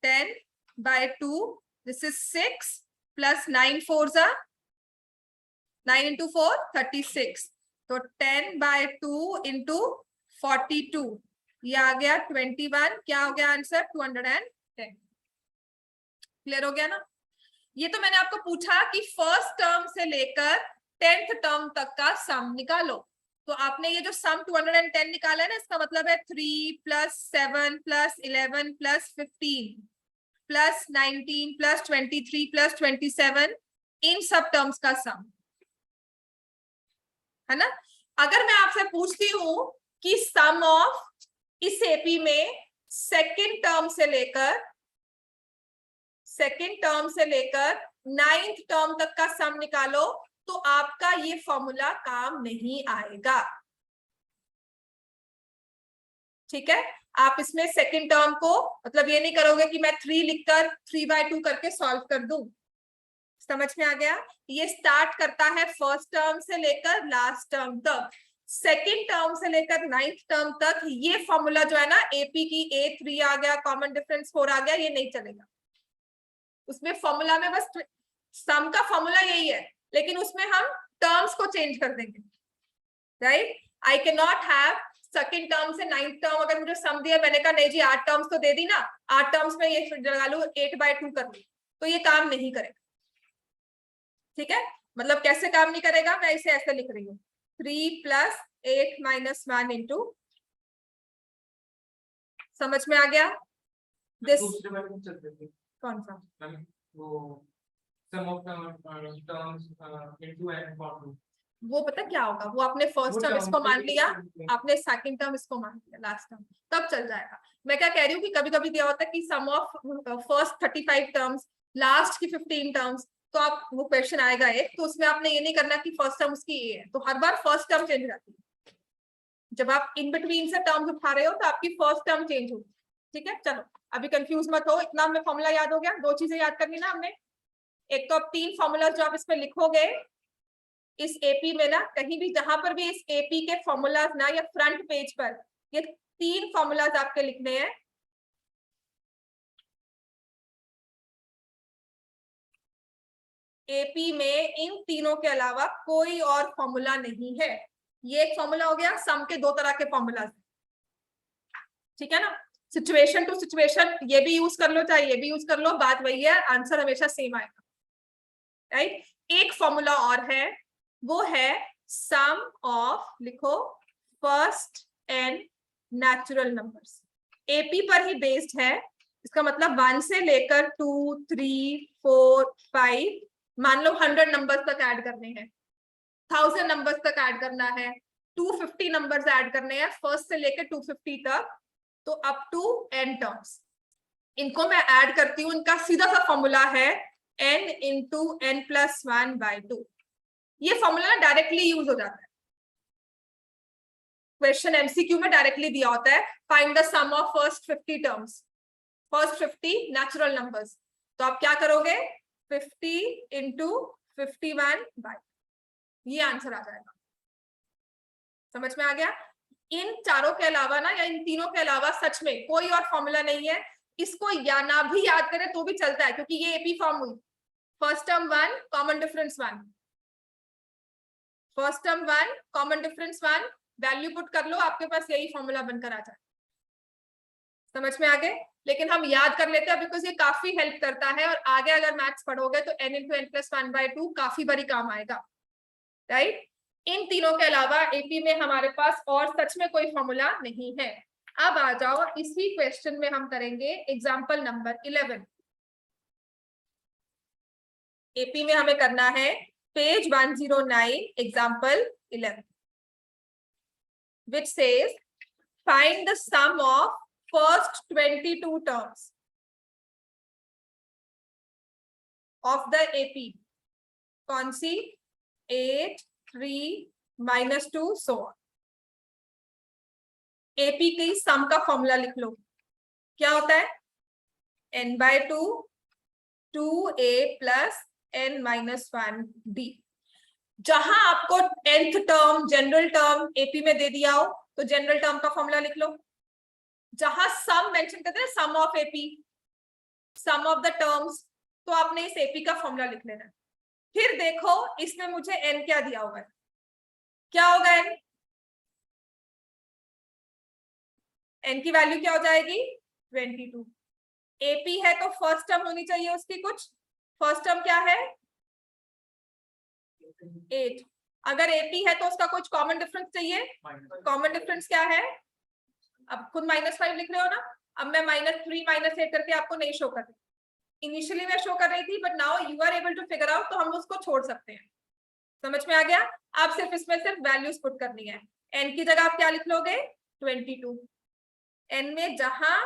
10/2, this is 6 plus 9 4s are 9 into 4 36. तो 10/2 into 42, ये आ गया 21. क्या हो गया आंसर? 210. क्लियर हो गया ना? ये तो मैंने आपको पूछा कि फर्स्ट टर्म से लेकर 10th टर्म तक का सम निकालो. तो आपने ये जो सम 210 निकाला है ना, इसका मतलब है 3 plus 7 plus 11 plus 15 plus 19 plus 23 plus 27, इन सब टर्म्स का सम है ना. अगर मैं आपसे पूछती हूं कि सम ऑफ इस एपी में सेकंड टर्म से लेकर 9th टर्म तक का सम निकालो, तो आपका ये फॉर्मूला काम नहीं आएगा. ठीक है, आप इसमें सेकंड टर्म को मतलब ये नहीं करोगे कि मैं 3 लिखकर 3/2 करके सॉल्व कर दूं. समझ में आ गया? ये स्टार्ट करता है फर्स्ट टर्म से लेकर लास्ट टर्म तक. सेकंड टर्म से लेकर 9th टर्म तक ये फॉर्मूला जो है ना, एपी की A3 आ गया, कॉमन डिफरेंस 4 आ गया, ये नहीं चलेगा. उसमें फॉर्मूला में बस सम का फॉर्मूला यही है, लेकिन उसमें हम टर्म्स को चेंज कर देंगे. Right? I can not have second term से 9th टर्म. अगर मुझे सम दिया, मैंने कहा नहीं जी 8 टर्म्स तो दे दी ना, 8 टर्म्स में ये लगा लू 8/2 कर लू, तो ये काम नहीं करेगा. ठीक है, मतलब कैसे काम नहीं करेगा? मैं इसे ऐसे लिख रही हूँ 3 plus 8 minus 1 into, समझ में आ गया? दिस कौन सा? वो पता क्या होगा? वो आपने फर्स्ट टर्म इसको मान लिया, आपने सेकंड टर्म इसको मान लिया, लास्ट टर्म, तब चल जाएगा. मैं क्या कह रही हूँ कि कभी कभी दिया होता है कि सम ऑफ फर्स्ट 35 टर्म्स, लास्ट की 15 टर्म्स. तो आप वो क्वेश्चन आएगा एक, तो उसमें आपने ये नहीं करना कि फर्स्ट टर्म उसकी ए है, तो हर बार फर्स्ट टर्म चेंज हो जाती है. जब आप इन बिटवीन से टर्म्स उठा रहे हो तो आपकी फर्स्ट टर्म चेंज होगी. ठीक है, चलो अभी कंफ्यूज मत हो. इतना हमें फॉर्मूला याद हो गया. 2 चीजें याद करनी ना हमने. एक तो अब 3 फॉर्मूला जो आप इसमें लिखोगे इस एपी में ना, कहीं भी जहां पर भी इस एपी के फॉर्मूलाज ना, या फ्रंट पेज पर ये 3 फॉर्मूलाज आपके लिखने हैं. एपी में इन तीनों के अलावा कोई और फॉर्मूला नहीं है. ये एक फॉर्मूला हो गया. सम के 2 तरह के फॉर्मूलाज. ठीक है ना? सिचुएशन टू सिचुएशन ये भी यूज कर लो, चाहे ये भी यूज कर लो, बात वही है, आंसर हमेशा सेम आएगा. राइट? एक फॉर्मूला और है, वो है सम ऑफ, लिखो, first and natural numbers. AP पर ही बेस्ड है. इसका मतलब 1 से लेकर 2, 3, 4, 5, मान लो 100 नंबर्स तक ऐड करने हैं, 1000 नंबर्स तक ऐड करना है, 250 नंबर्स ऐड करने हैं, फर्स्ट से लेकर 250 तक, तो अप टू n टर्म्स. इनको मैं ऐड करती हूँ. इनका सीधा सा फॉर्मूला है n into n plus 1/2. ये फॉर्मूला डायरेक्टली यूज हो जाता है. क्वेश्चन एमसीक्यू में डायरेक्टली दिया होता है, find the sum of first 50 terms, first 50 natural numbers. तो आप क्या करोगे? 50 into 51/2, ये आंसर आ जाएगा. समझ में आ गया? इन चारों के अलावा ना, या इन तीनों के अलावा सच में कोई और फॉर्मूला नहीं है. इसको या ना भी याद करें तो भी चलता है, क्योंकि ये एपी फॉर्म हुई. First term 1, common difference 1, first term 1, common difference 1, value put कर लो, आपके पास यही फॉर्मूला बनकर आ जाए. समझ में आ गए? लेकिन हम याद कर लेते हैं बिकॉज ये काफी हेल्प करता है, और आगे अगर मैथ्स पढ़ोगे तो n into n plus 1/2 काफी बड़ी काम आएगा. राइट? इन तीनों के अलावा एपी में हमारे पास और सच में कोई फॉर्मूला नहीं है। अब आ जाओ, इसी क्वेश्चन में हम करेंगे एग्जाम्पल नंबर 11। एपी में हमें करना है page 109 example 11, which says find the sum of first 22 terms of the AP। कौन सी? 8, 3, -2 so on। एपी की सम का फॉर्मूला लिख लो। क्या होता है? n/2 2a + n-1d। जहां आपको nth term general term AP में दे दिया हो तो जनरल टर्म का फॉर्मूला लिख लो। जहां सम मेंशन करते हैं, sum of AP, sum of the terms, तो आपने इस एपी का फॉर्मूला लिख लेना। फिर देखो इसमें मुझे n क्या दिया हुआ है, क्या होगा n? n की वैल्यू क्या हो जाएगी? 22। एपी है तो फर्स्ट टर्म होनी चाहिए उसकी कुछ। फर्स्ट टर्म क्या है? 8। अगर एपी है तो उसका कुछ कॉमन डिफरेंस चाहिए। कॉमन डिफरेंस क्या है? अब खुद -5 लिख रहे हो ना। अब मैं -3 -8 करके आपको नहीं शो कर रही, इनिशियली मैं शो कर रही थी, but now you are able to figure out, तो हम उसको छोड़ सकते हैं। समझ में आ गया? आप सिर्फ इसमें सिर्फ वैल्यूज पुट करनी है। एन की जगह आप क्या लिख लोगे? 22। एन में जहां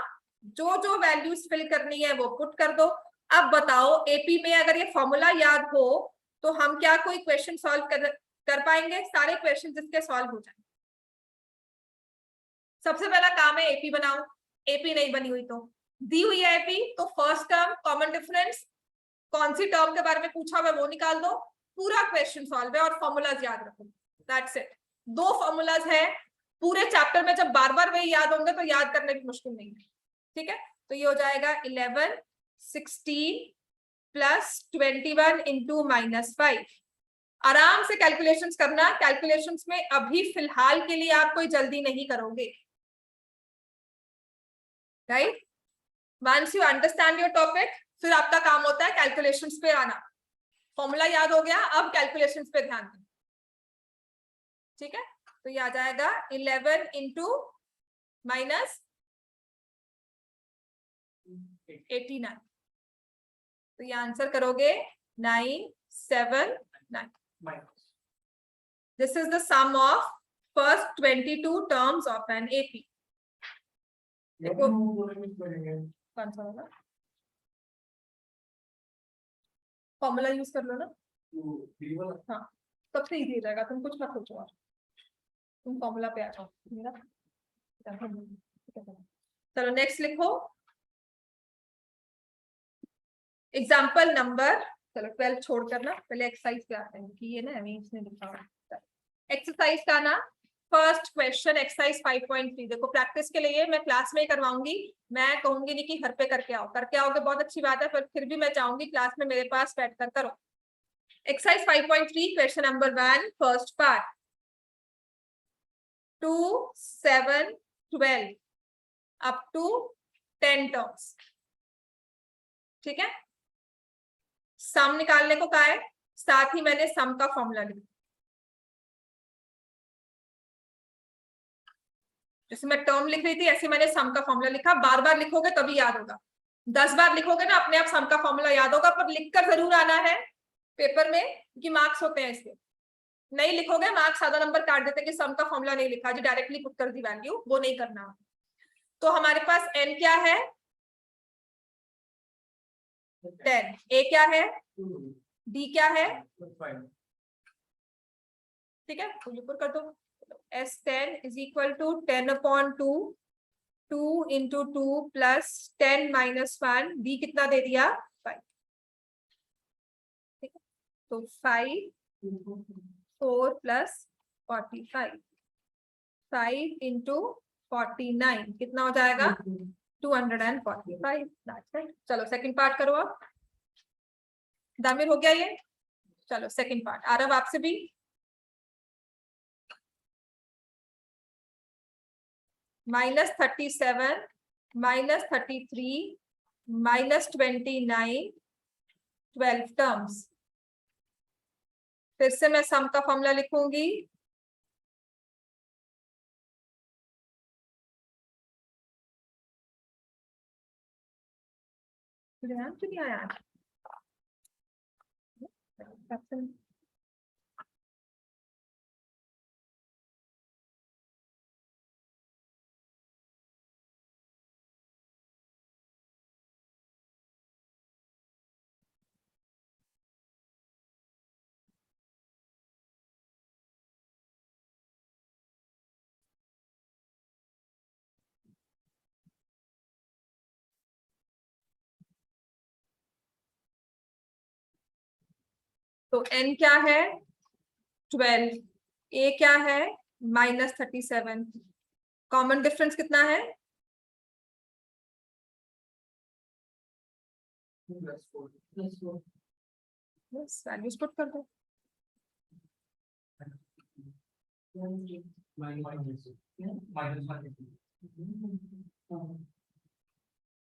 जो जो वैल्यूज फिल करनी है वो पुट कर दो। अब बताओ एपी में अगर ये फॉर्मूला याद हो तो हम क्या कोई क्वेश्चन सॉल्व कर पाएंगे? सारे क्वेश्चन जिसके सॉल्व हो जाए। सबसे पहला काम है एपी बनाओ। एपी नहीं बनी हुई तो दी हुई है एपी, तो फर्स्ट टर्म, कॉमन डिफरेंस, कौन सी टर्म के बारे में पूछा हुआ वो निकाल दो, पूरा क्वेश्चन सॉल्व है। और फॉर्मूलाज याद रखो, दैट्स इट। 2 फॉर्मूलाज है पूरे चैप्टर में, जब बार बार वही याद होंगे तो याद करने की मुश्किल नहीं है। ठीक है, तो ये हो जाएगा 11 16 + 21 × -5। आराम से कैलकुलेशंस करना। कैलकुलेशंस में अभी फिलहाल के लिए आप कोई जल्दी नहीं करोगे, right? Once you understand your topic, फिर आपका काम होता है कैलकुलेशंस पे आना। फॉर्मूला याद हो गया, अब कैलकुलेशंस पे ध्यान दें। ठीक है, तो ये आ जाएगा 11 × -89। तो ये आंसर करोगे 979। This is the sum of first 22 terms of an AP. देखो कौन सा होगा? फॉर्मूला यूज कर लो ना। हाँ, सबसे इजी हो जाएगा, तुम कुछ मत सोचो और तुम फॉर्मूला पे आ जाओ। चलो नेक्स्ट लिखो एग्जाम्पल नंबर, चलो 12 छोड़ कर ना, पहले एक्सरसाइज पे आते हैं कि ये ना हमें इसने लिखा हुआ एक्सरसाइज का ना। First question exercise 5.3। देखो प्रैक्टिस के लिए मैं क्लास में ही करवाऊंगी, मैं कहूंगी नहीं कि घर पे करके आओ। करके आओगे बहुत अच्छी बात है, पर फिर भी मैं चाहूंगी क्लास में मेरे पास बैठ कर करो। Exercise 5.3 question number 1 first part. 2 7 12 up to 10 terms. ठीक है, सम निकालने को कहा है, साथ ही मैंने सम का फॉर्मूला लिखा। जैसे मैं टर्म लिख रही थी ऐसे मैंने सम का फॉर्मूला लिखा। बार बार लिखोगे तभी याद होगा। 10 बार लिखोगे ना अपने आप सम का फॉर्मूला याद होगा, पर लिखकर जरूर आना है पेपर में, क्योंकि मार्क्स होते हैं इसके। नहीं लिखोगे मार्क्स आधा नंबर काट देते कि सम का फॉर्मूला नहीं लिखा जी, डायरेक्टली पुट कर दी वैल्यू, वो नहीं करना। तो हमारे पास n क्या है? 10। a क्या है? d क्या है? ठीक है, तो ऊपर कर दो। S10 = 10/2 2 × 2 + 10 - 1 d कितना दे दिया? 5। ठीक है, तो 5 4 + 45 5 × 49 कितना हो जाएगा? 245। चलो सेकंड पार्ट करो आप। दामिर हो गया ये? चलो सेकंड पार्ट। आरव आपसे भी। -37 -33 -29 12 टर्म्स। फिर से मैं सम का फॉर्मूला लिखूंगी। ध्यान क्यों नहीं आया? तो n क्या है 12, a क्या है -37, कॉमन डिफरेंस कितना है? बस वैल्यूज पुट कर दो।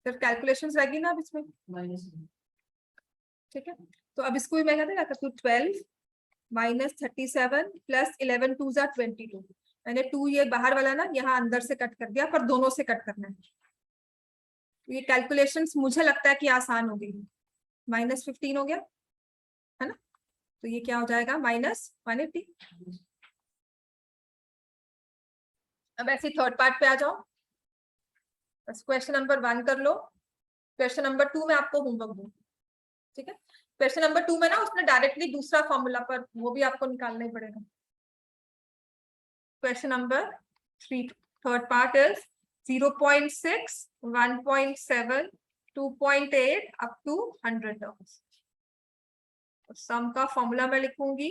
फिर कैलकुलेशंस रहेगी ना अब इसमें, ठीक है। तो अब इसको भी मैं क्या करती हूँ 12 -37 + 11 2 = 22। मैंने 2 ये बाहर वाला ना यहाँ अंदर से कट कर दिया, पर दोनों से कट करना है। तो ये कैलकुलेशंस मुझे लगता है कि आसान हो गई। -15 हो गया है ना, तो ये क्या हो जाएगा -180। अब ऐसे थर्ड पार्ट पे आ जाओ, बस क्वेश्चन नंबर 1 कर लो। क्वेश्चन नंबर 2 में आपको होमवर्क दूँ, ठीक है। क्वेश्चन नंबर 2 में ना उसने डायरेक्टली दूसरा फॉर्मूला, पर वो भी आपको निकालना ही पड़ेगा। Question number 3 third part is 0.6 1.7 2.8 up to 100 terms. Sum का फॉर्मूला मैं लिखूंगी,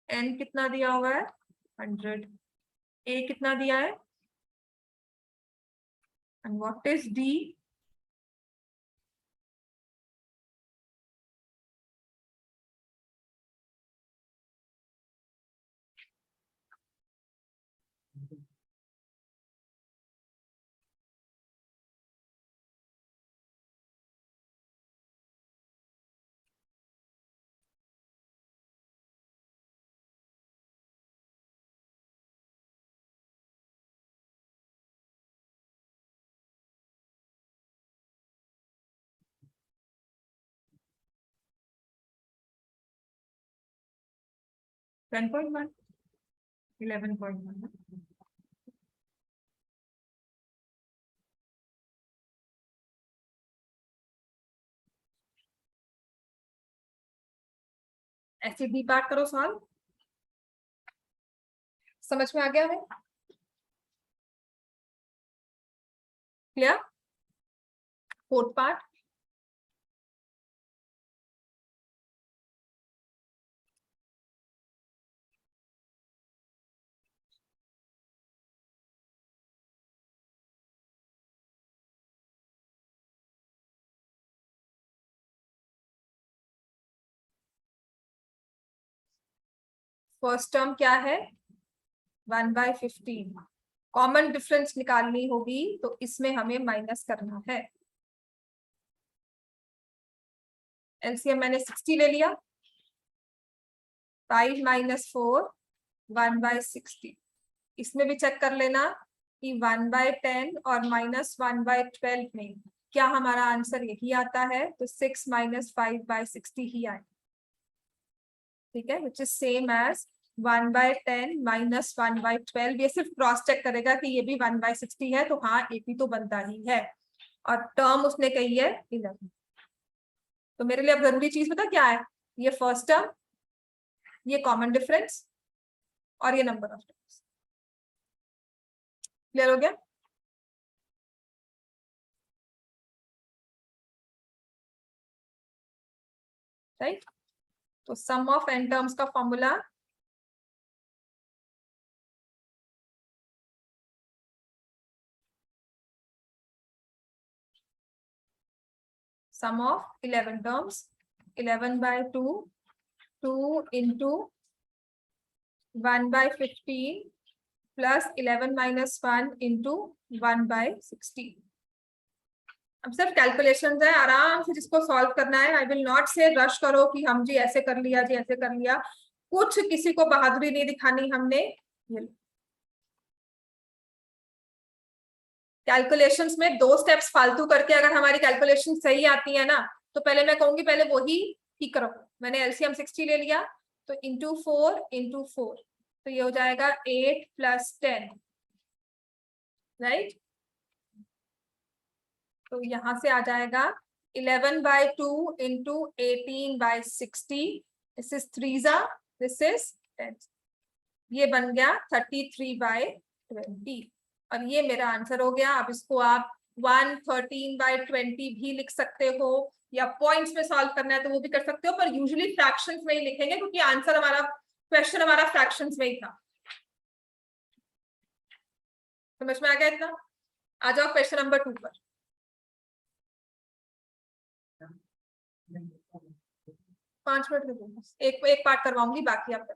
n कितना दिया हुआ है 100, a कितना दिया है, and what is d? (10.1) 11.1। ऐसे डी पार्ट करो सॉल्व। समझ में आ गया है? Clear? Fourth part, first term क्या है 1/15। कॉमन डिफरेंस निकालनी होगी तो इसमें हमें माइनस करना है। एलसीएम मैंने 60 ले लिया, 5 - 4 1/60। इसमें भी चेक कर लेना कि 1/10 और -1/12 में क्या हमारा आंसर यही आता है, तो 6 - 5/60 ही आए, ठीक है, विच इज सेम एज 1/10 - 1/12। ये सिर्फ क्रॉस चेक करेगा कि ये भी 1/60 है, तो हाँ AP तो बनता ही है, और टर्म उसने कही है 11। तो मेरे लिए अब जरूरी चीज पता क्या है, ये फर्स्ट टर्म, ये कॉमन डिफरेंस, और ये नंबर ऑफ टर्म्स। क्लियर हो गया? राइट, तो सम ऑफ n टर्म्स का formula sum of 11 terms, 11/2 2 into 1/15 plus 11 - 1 into 1/16। अब सिर्फ कैलकुलेशंस है, आराम से जिसको सॉल्व करना है। आई विल नॉट से रश करो कि हम जी ऐसे कर लिया जी ऐसे कर लिया, कुछ किसी को बहादुरी नहीं दिखानी हमने। कैलकुलेशंस में 2 स्टेप्स फालतू करके अगर हमारी कैलकुलेशन सही आती है ना, तो पहले मैं कहूंगी पहले वही ठीक करो। मैंने एलसीएम 60 ले लिया, तो इंटू 4, तो ये हो जाएगा 8 + 10, राइट। तो यहां से आ जाएगा 11/2 into 18/60, this is 3 this is 10, ये बन गया 33/20, और ये मेरा आंसर हो गया। अब इसको आप 113/20 भी लिख सकते हो, या पॉइंट्स में सॉल्व करना है तो वो भी कर सकते हो, पर यूजुअली फ्रैक्शंस में ही लिखेंगे क्योंकि आंसर हमारा, क्वेश्चन हमारा फ्रैक्शंस में ही था। समझ में आ गया इतना? आ जाओ क्वेश्चन नंबर 2 पर। 5 मिनट लगेंगे, एक पार्ट करवाऊंगी, बाकी आप कर।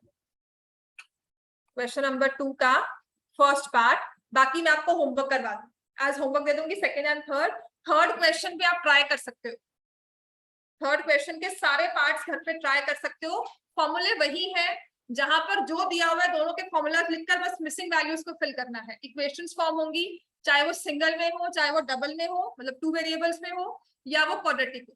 क्वेश्चन नंबर 2 का फर्स्ट पार्ट, बाकी मैं आपको होमवर्क करवा दूँ, आज होमवर्क दे दूंगी सेकंड एंड थर्ड क्वेश्चन पे आप ट्राई कर सकते हो। थर्ड क्वेश्चन के सारे पार्ट्स घर पे ट्राई कर सकते हो। फॉर्मूले वही है, जहां पर जो दिया हुआ है दोनों के फॉर्मूलाज लिखकर बस मिसिंग वैल्यूज को फिल करना है। इक्वेशंस फॉर्म होंगी, चाहे वो सिंगल में हो, चाहे वो डबल में हो, मतलब 2 वेरिएबल्स में हो, या वो क्वाड्रेटिक हो।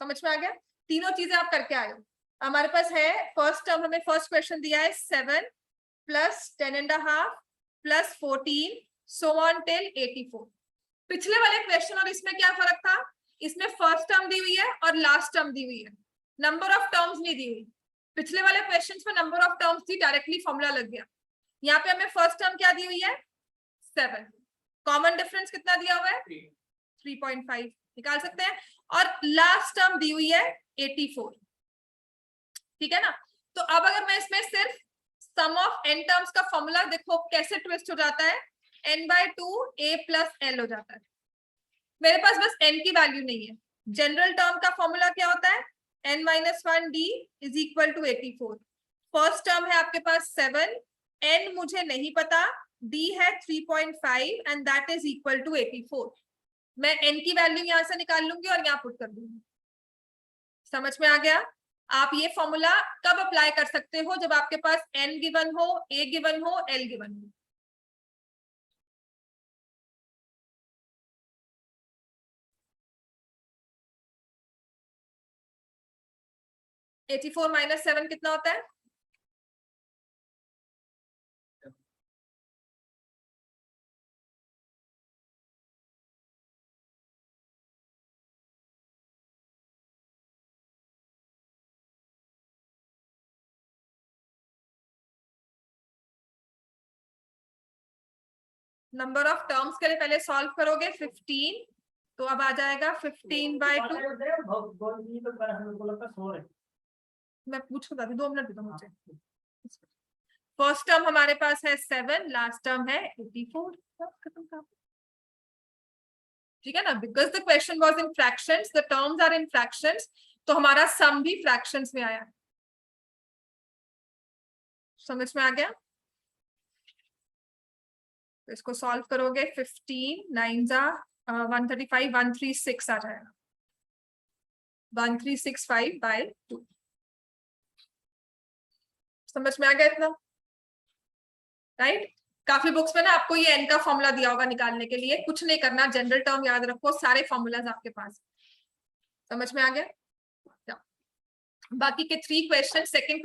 समझ में आ गया? तीनों चीजें आप करके आए हो। हमारे पास है फर्स्ट टर्म, हमें फर्स्ट क्वेश्चन दिया है 7 + 10.5 + 14 so on till 84। पिछले वाले क्वेश्चन और इसमें क्या फर्क था? इसमें फर्स्ट टर्म दी हुई है और लास्ट टर्म दी हुई है, नंबर ऑफ टर्म्स नहीं दी हुई। पिछले वाले क्वेश्चंस में नंबर ऑफ टर्म्स थी, डायरेक्टली फॉर्मूला लग गया। यहाँ पे हमें फर्स्ट टर्म क्या दी हुई है? 7। कॉमन डिफरेंस कितना दिया हुआ है? 3.5 निकाल सकते हैं, और लास्ट टर्म दी हुई है 84। ठीक है ना? तो अब अगर मैं इसमें सिर्फ सम ऑफ n टर्म्स का फॉर्मूला देखो कैसे ट्विस्ट हो जाता है, n/2 a + l हो जाता है। मेरे पास बस n की वैल्यू नहीं है। जनरल टर्म का फॉर्मूला क्या होता है? n-1d = 84। फर्स्ट टर्म है आपके पास 7, n मुझे नहीं पता, d है 3.5 and that is equal to 84। मैं n की वैल्यू यहां से निकाल लूंगी और यहाँ पुट कर दूंगी। समझ में आ गया? आप ये फॉर्मूला कब अप्लाई कर सकते हो? जब आपके पास n गिवन हो, a गिवन हो, l गिवन हो। (84 - 7) कितना होता है? नंबर ऑफ टर्म्स के लिए पहले सॉल्व करोगे 15, तो अब आ जाएगा 15/2। मैं पूछ रहा था, 2 मिनट दे दो मुझे। फर्स्ट टर्म हमारे पास है 7, लास्ट टर्म है 84। खत्म काम। ठीक है ना? Because the question was in fractions, the terms are in fractions, तो हमारा सम भी फ्रैक्शंस में आया। समझ में आ गया? तो इसको सॉल्व करोगे 15 9 135 136 आ जाएगा, 1365/2। समझ में आ गया इतना? राइट? काफी बुक्स में ना आपको ये n का फॉर्मूला दिया होगा निकालने के लिए, कुछ नहीं करना, जनरल टर्म याद रखो, सारे फॉर्मूलाज आपके पास। समझ में आ गया? बाकी के 3 क्वेश्चन, सेकंड क्वेश्चन